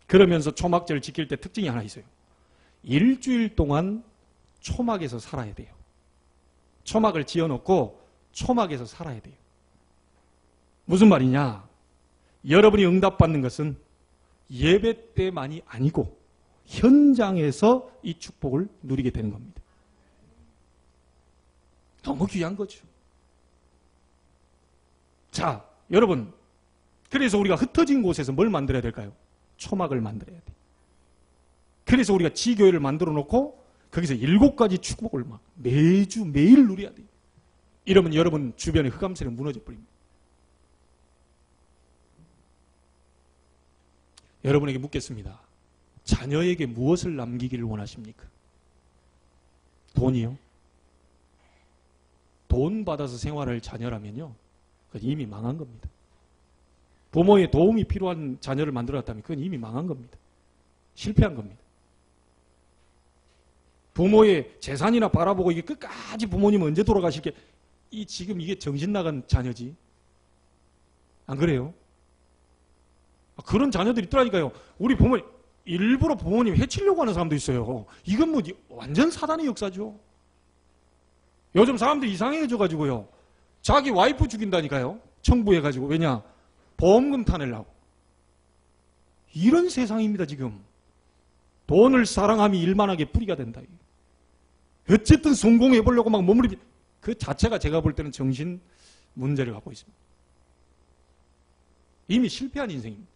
그러면서 초막절 지킬 때 특징이 하나 있어요. 일주일 동안 초막에서 살아야 돼요. 초막을 지어놓고 초막에서 살아야 돼요. 무슨 말이냐? 여러분이 응답받는 것은 예배 때만이 아니고 현장에서 이 축복을 누리게 되는 겁니다. 너무 귀한 거죠. 자, 여러분 그래서 우리가 흩어진 곳에서 뭘 만들어야 될까요? 초막을 만들어야 돼. 그래서 우리가 지교회를 만들어 놓고 거기서 7가지 축복을 막 매주 매일 누려야 돼요. 이러면 여러분 주변의 흑암세는 무너져 버립니다. 여러분에게 묻겠습니다. 자녀에게 무엇을 남기기를 원하십니까? 돈이요? 돈 받아서 생활할 자녀라면요, 그건 이미 망한 겁니다. 부모의 도움이 필요한 자녀를 만들어놨다면 그건 이미 망한 겁니다. 실패한 겁니다. 부모의 재산이나 바라보고 이게 끝까지 부모님은 언제 돌아가실게, 지금 이게 정신 나간 자녀지. 안 그래요? 그런 자녀들이 있더라니까요. 우리 부모님, 일부러 부모님 해치려고 하는 사람도 있어요. 이건 뭐 완전 사단의 역사죠. 요즘 사람들이 이상해져가지고요, 자기 와이프 죽인다니까요. 청부해가지고. 왜냐? 보험금 타내려고. 이런 세상입니다, 지금. 돈을 사랑함이 일만하게 뿌리가 된다. 어쨌든 성공해보려고 막 몸부림, 그 자체가 제가 볼 때는 정신 문제를 갖고 있습니다. 이미 실패한 인생입니다.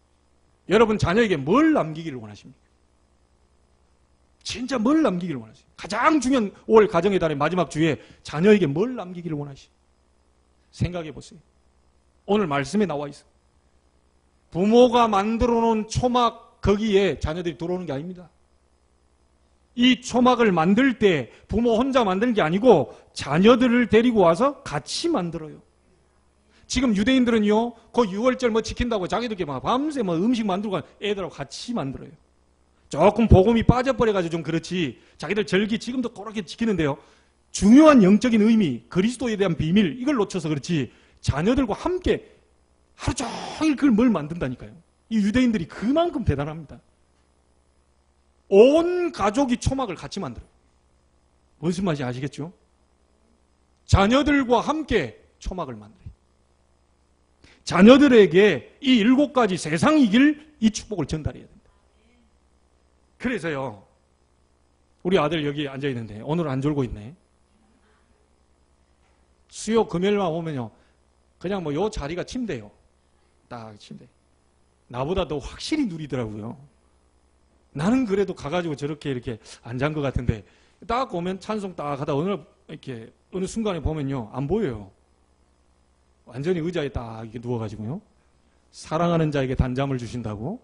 여러분 자녀에게 뭘 남기기를 원하십니까? 진짜 뭘 남기기를 원하십니까? 가장 중요한 5월 가정의 달의 마지막 주에 자녀에게 뭘 남기기를 원하십니까? 생각해 보세요. 오늘 말씀에 나와 있어. 부모가 만들어 놓은 초막 거기에 자녀들이 들어오는 게 아닙니다. 이 초막을 만들 때 부모 혼자 만드는 게 아니고 자녀들을 데리고 와서 같이 만들어요. 지금 유대인들은요, 그 6월절 뭐 지킨다고 자기들끼리 막 밤새 뭐 음식 만들고 애들하고 같이 만들어요. 조금 복음이 빠져버려가지고 좀 그렇지, 자기들 절기 지금도 그렇게 지키는데요, 중요한 영적인 의미, 그리스도에 대한 비밀, 이걸 놓쳐서 그렇지 자녀들과 함께 하루 종일 그걸 뭘 만든다니까요. 이 유대인들이 그만큼 대단합니다. 온 가족이 초막을 같이 만들어요. 무슨 말인지 아시겠죠? 자녀들과 함께 초막을 만들어요. 자녀들에게 이 7가지 세상이 이길 이 축복을 전달해야 됩니다. 그래서요, 우리 아들 여기 앉아있는데 오늘 안 졸고 있네. 수요 금요일만 오면요, 그냥 뭐 요 자리가 침대요. 딱 침대. 나보다 더 확실히 누리더라고요. 나는 그래도 가가지고 저렇게 이렇게 안 잔 것 같은데 딱 오면 찬송 딱 하다 어느 순간에 보면요, 안 보여요. 완전히 의자에 딱 이렇게 누워가지고요, 사랑하는 자에게 단잠을 주신다고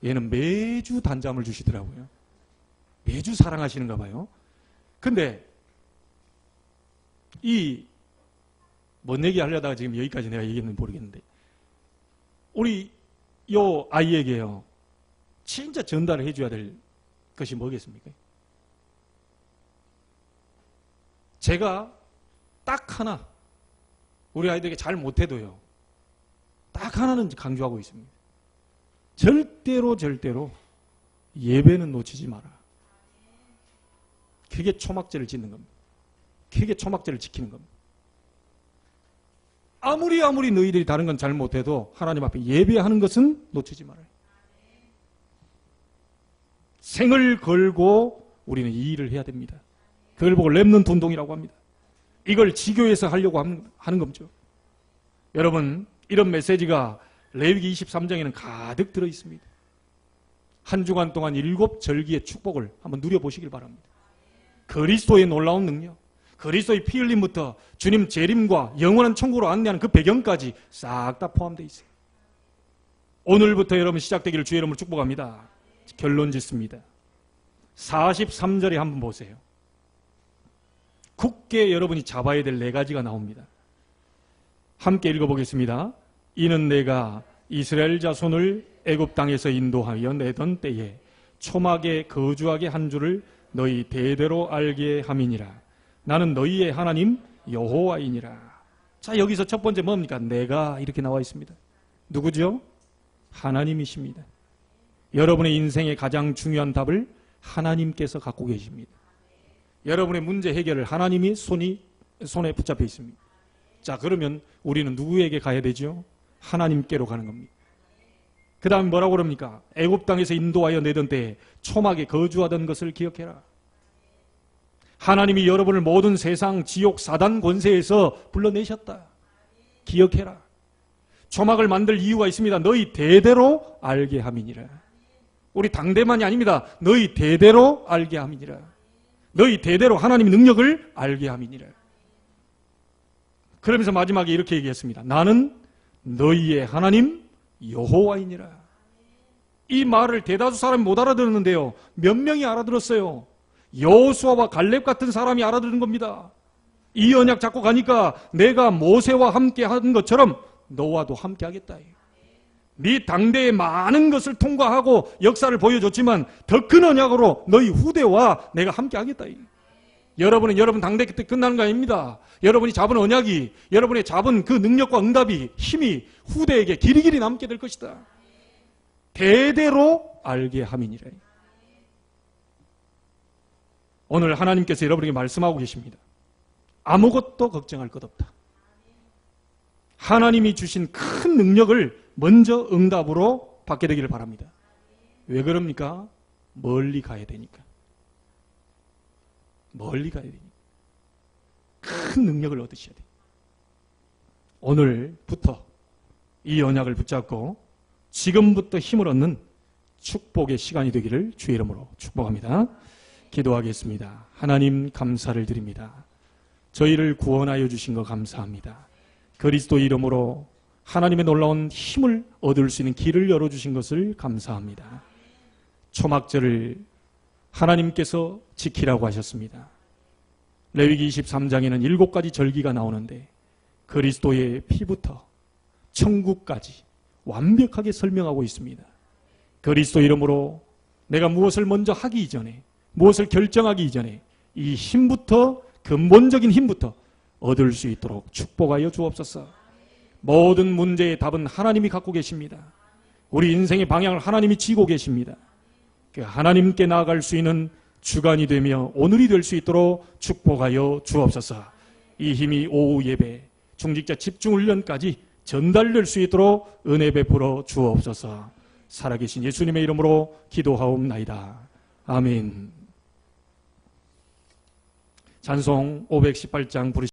얘는 매주 단잠을 주시더라고요. 매주 사랑하시는가 봐요. 근데 뭔 얘기 하려다가 지금 여기까지 내가 얘기했는지 모르겠는데, 우리 요 아이에게요, 진짜 전달을 해줘야 될 것이 뭐겠습니까? 제가 딱 하나, 우리 아이들에게 잘 못해도요, 딱 하나는 강조하고 있습니다. 절대로 예배는 놓치지 마라. 그게 초막제를 짓는 겁니다. 그게 초막제를 지키는 겁니다. 아무리 너희들이 다른 건 잘 못해도 하나님 앞에 예배하는 것은 놓치지 말아요. 생을 걸고 우리는 이 일을 해야 됩니다. 그걸 보고 렘넌트 운동이라고 합니다. 이걸 지교에서 하려고 하는 거죠. 여러분, 이런 메시지가 레위기 23장에는 가득 들어 있습니다. 한 주간 동안 7절기의 축복을 한번 누려보시길 바랍니다. 그리스도의 놀라운 능력, 그리스도의 피 흘림부터 주님 재림과 영원한 천국으로 안내하는 그 배경까지 싹 다 포함되어 있어요. 오늘부터 여러분 시작되기를 주의 이름으로 축복합니다. 결론 짓습니다. 43절에 한번 보세요. 굳게 여러분이 잡아야 될 4가지가 나옵니다. 함께 읽어보겠습니다. 이는 내가 이스라엘 자손을 애굽 땅에서 인도하여 내던 때에 초막에 거주하게 한 줄을 너희 대대로 알게 함이니라. 나는 너희의 하나님 여호와이니라. 자, 여기서 첫 번째 뭡니까? 내가 이렇게 나와 있습니다. 누구죠? 하나님이십니다. 여러분의 인생의 가장 중요한 답을 하나님께서 갖고 계십니다. 여러분의 문제 해결을 하나님이 손에 붙잡혀 있습니다. 자, 그러면 우리는 누구에게 가야 되죠? 하나님께로 가는 겁니다. 그 다음에 뭐라고 그럽니까? 애굽 땅에서 인도하여 내던 때에 초막에 거주하던 것을 기억해라. 하나님이 여러분을 모든 세상 지옥 사단 권세에서 불러내셨다. 기억해라. 초막을 만들 이유가 있습니다. 너희 대대로 알게 함이니라. 우리 당대만이 아닙니다. 너희 대대로 알게 함이니라. 너희 대대로 하나님의 능력을 알게 함이니라. 그러면서 마지막에 이렇게 얘기했습니다. 나는 너희의 하나님 여호와이니라. 이 말을 대다수 사람이 못 알아들었는데요. 몇 명이 알아들었어요. 여호수아와 갈렙 같은 사람이 알아들은 겁니다. 이 언약 잡고 가니까 내가 모세와 함께 한 것처럼 너와도 함께 하겠다. 네 당대의 많은 것을 통과하고 역사를 보여줬지만 더 큰 언약으로 너희 후대와 내가 함께 하겠다. 여러분은 여러분 당대 때 끝나는 거 아닙니다. 여러분이 잡은 언약이, 여러분이 잡은 그 능력과 응답이, 힘이 후대에게 길이길이 남게 될 것이다. 대대로 알게 함이니라. 오늘 하나님께서 여러분에게 말씀하고 계십니다. 아무것도 걱정할 것 없다. 하나님이 주신 큰 능력을 먼저 응답으로 받게 되기를 바랍니다. 왜 그럽니까? 멀리 가야 되니까. 멀리 가야 되니까. 큰 능력을 얻으셔야 돼요. 오늘부터 이 언약을 붙잡고 지금부터 힘을 얻는 축복의 시간이 되기를 주의 이름으로 축복합니다. 기도하겠습니다. 하나님 감사를 드립니다. 저희를 구원하여 주신 것 감사합니다. 그리스도 이름으로 하나님의 놀라운 힘을 얻을 수 있는 길을 열어주신 것을 감사합니다. 초막절을 하나님께서 지키라고 하셨습니다. 레위기 23장에는 7가지 절기가 나오는데 그리스도의 피부터 천국까지 완벽하게 설명하고 있습니다. 그리스도 이름으로 내가 무엇을 먼저 하기 이전에, 무엇을 결정하기 이전에 이 힘부터, 근본적인 힘부터 얻을 수 있도록 축복하여 주옵소서. 모든 문제의 답은 하나님이 갖고 계십니다. 우리 인생의 방향을 하나님이 지고 계십니다. 그 하나님께 나아갈 수 있는 주간이 되며 오늘이 될 수 있도록 축복하여 주옵소서. 이 힘이 오후 예배, 중직자 집중훈련까지 전달될 수 있도록 은혜 베풀어 주옵소서. 살아계신 예수님의 이름으로 기도하옵나이다. 아멘. 찬송 518장 부르시